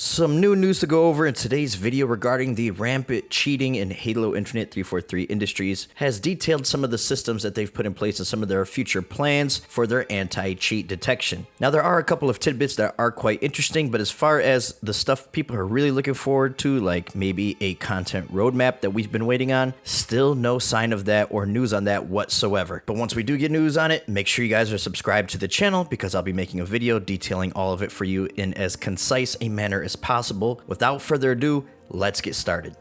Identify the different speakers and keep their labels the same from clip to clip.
Speaker 1: Some new news to go over in today's video regarding the rampant cheating in Halo Infinite. 343 Industries has detailed some of the systems that they've put in place and some of their future plans for their anti-cheat detection. Now, there are a couple of tidbits that are quite interesting, but as far as the stuff people are really looking forward to, like maybe a content roadmap that we've been waiting on, still no sign of that or news on that whatsoever. But once we do get news on it, make sure you guys are subscribed to the channel because I'll be making a video detailing all of it for you in as concise a manner as possible. Without further ado, let's get started.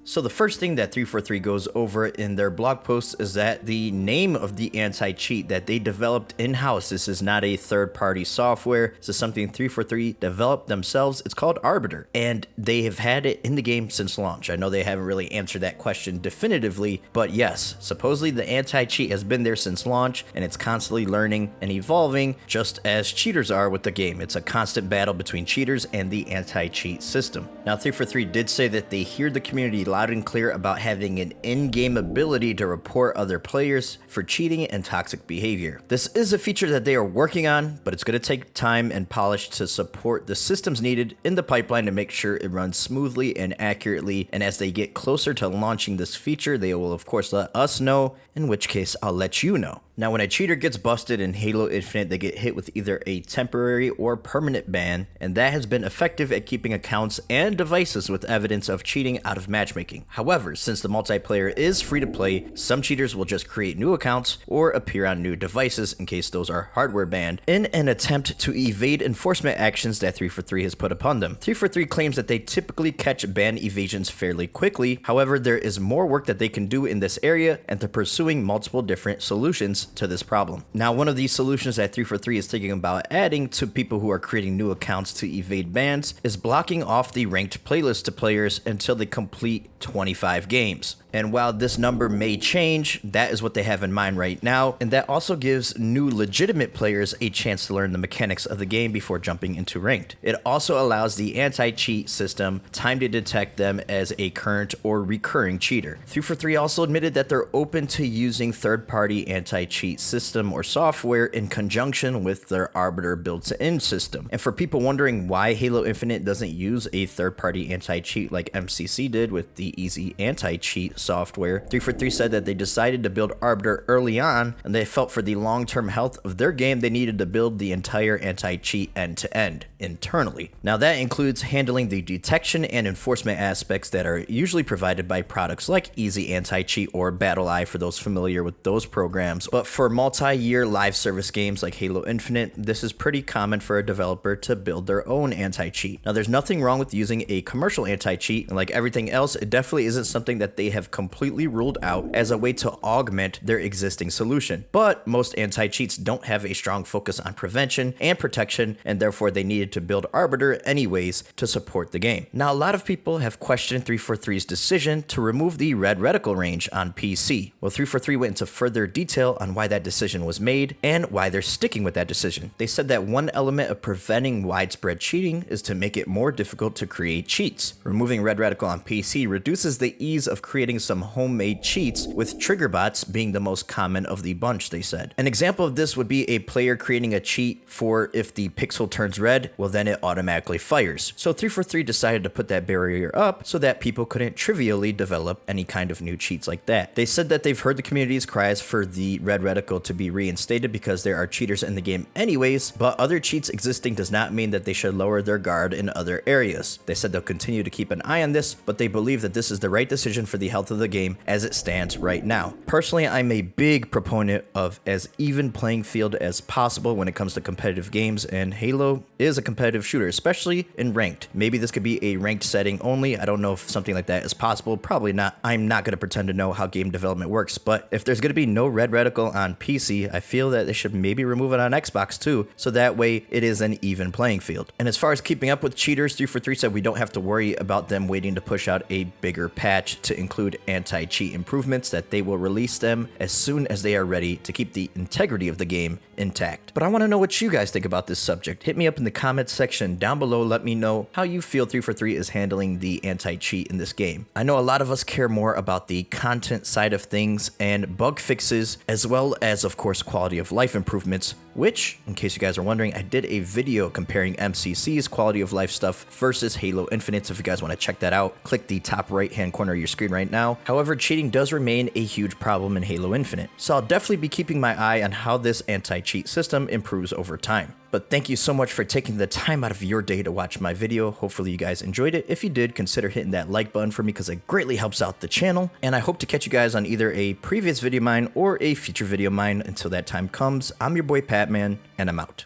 Speaker 1: So the first thing that 343 goes over in their blog post is that the name of the anti-cheat that they developed in-house, this is not a third-party software, this is something 343 developed themselves. It's called Arbiter, and they have had it in the game since launch. I know they haven't really answered that question definitively, but yes, supposedly the anti-cheat has been there since launch, and it's constantly learning and evolving, just as cheaters are with the game. It's a constant battle between cheaters and the anti-cheat system. Now, 343 did say that they hear the community loud and clear about having an in-game ability to report other players for cheating and toxic behavior. This is a feature that they are working on, but it's going to take time and polish to support the systems needed in the pipeline to make sure it runs smoothly and accurately. And as they get closer to launching this feature, they will of course let us know, in which case I'll let you know. Now, when a cheater gets busted in Halo Infinite, they get hit with either a temporary or permanent ban, and that has been effective at keeping accounts and devices with evidence of cheating out of matchmaking. However, since the multiplayer is free to play, some cheaters will just create new accounts or appear on new devices in case those are hardware banned, in an attempt to evade enforcement actions that 343 has put upon them. 343 claims that they typically catch ban evasions fairly quickly. However, there is more work that they can do in this area, and they're pursuing multiple different solutions to this problem. Now, one of these solutions that 343 is thinking about adding to people who are creating new accounts to evade bans is blocking off the ranked playlist to players until they complete 25 games. And while this number may change, that is what they have in mind right now, and that also gives new legitimate players a chance to learn the mechanics of the game before jumping into ranked. It also allows the anti-cheat system time to detect them as a current or recurring cheater. 343 also admitted that they're open to using third-party anti-cheat system or software in conjunction with their Arbiter built-in system. And for people wondering why Halo Infinite doesn't use a third-party anti-cheat like MCC did with the Easy Anti-Cheat software, 343 said that they decided to build Arbiter early on, and they felt for the long-term health of their game, they needed to build the entire anti-cheat end-to-end internally. Now, that includes handling the detection and enforcement aspects that are usually provided by products like Easy Anti-Cheat or BattleEye for those familiar with those programs. But for multi-year live service games like Halo Infinite, this is pretty common for a developer to build their own anti-cheat. Now, there's nothing wrong with using a commercial anti-cheat, and like everything else, it definitely isn't something that they have completely ruled out as a way to augment their existing solution. But most anti-cheats don't have a strong focus on prevention and protection, and therefore they needed to build Arbiter anyways to support the game. Now, a lot of people have questioned 343's decision to remove the red reticle range on PC. Well, 343 went into further detail on why that decision was made and why they're sticking with that decision. They said that one element of preventing widespread cheating is to make it more difficult to create cheats. Removing red reticle on PC reduces the ease of creating some homemade cheats, with trigger bots being the most common of the bunch, they said. An example of this would be a player creating a cheat for if the pixel turns red, well then it automatically fires. So 343 decided to put that barrier up so that people couldn't trivially develop any kind of new cheats like that. They said that they've heard the community's cries for the red reticle to be reinstated because there are cheaters in the game anyways, but other cheats existing does not mean that they should lower their guard in other areas. They said they'll continue to keep an eye on this, but they believe that this is the right decision for the health of the game as it stands right now. Personally, I'm a big proponent of as even playing field as possible when it comes to competitive games, and Halo is a competitive shooter, especially in ranked. Maybe this could be a ranked setting only. I don't know if something like that is possible. Probably not. I'm not going to pretend to know how game development works, but if there's going to be no red reticle on PC, I feel that they should maybe remove it on Xbox too, so that way it is an even playing field. And as far as keeping up with cheaters, 343 said we don't have to worry about them waiting to push out a bigger patch to include include anti-cheat improvements that they will release them as soon as they are ready to keep the integrity of the game intact. But I want to know what you guys think about this subject. Hit me up in the comments section down below. Let me know how you feel 343 is handling the anti-cheat in this game. I know a lot of us care more about the content side of things and bug fixes, as well as, of course, quality of life improvements, which, in case you guys are wondering, I did a video comparing MCC's quality of life stuff versus Halo Infinite, so if you guys want to check that out, click the top right-hand corner of your screen right now. However, cheating does remain a huge problem in Halo Infinite, so I'll definitely be keeping my eye on how this anti-cheat system improves over time. But thank you so much for taking the time out of your day to watch my video. Hopefully you guys enjoyed it. If you did, consider hitting that like button for me because it greatly helps out the channel. And I hope to catch you guys on either a previous video of mine or a future video of mine. Until that time comes, I'm your boy Patman, and I'm out.